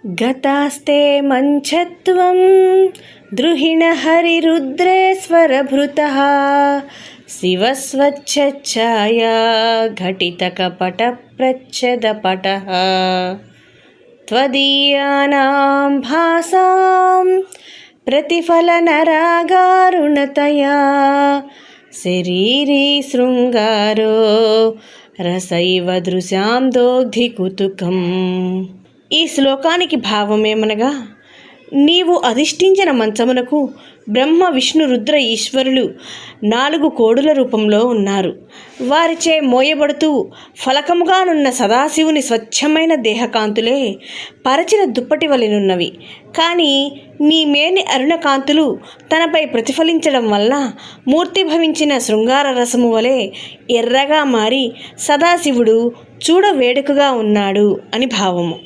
గతాస్తే మంచత్వం ద్రుహిణ హరిరుద్రేశ్వరభృతః శివస్వచ్ఛఛాయా ఘటితకపటప్రచ్ఛదపటః త్వదీయానాం భాసాం ప్రతిఫలనరాగారుణతయా శరీరీ శృంగారో రసైవ దృశాం దోగ్ధి కుతుకం. ఈ శ్లోకానికి భావమేమనగా, నీవు అధిష్ఠించిన మంచమునకు బ్రహ్మ విష్ణు రుద్ర ఈశ్వరులు 4 కోడుల రూపంలో ఉన్నారు. వారిచే మోయబడుతూ ఫలకముగానున్న సదాశివుని స్వచ్ఛమైన దేహకాంతులే పరచిన దుప్పటి వలెనున్నవి. కానీ నీ మేని అరుణకాంతులు తనపై ప్రతిఫలించడం వల్ల మూర్తిభవించిన శృంగార రసము వలె ఎర్రగా మారి సదాశివుడు చూడవేడుకగా ఉన్నాడు అని భావము.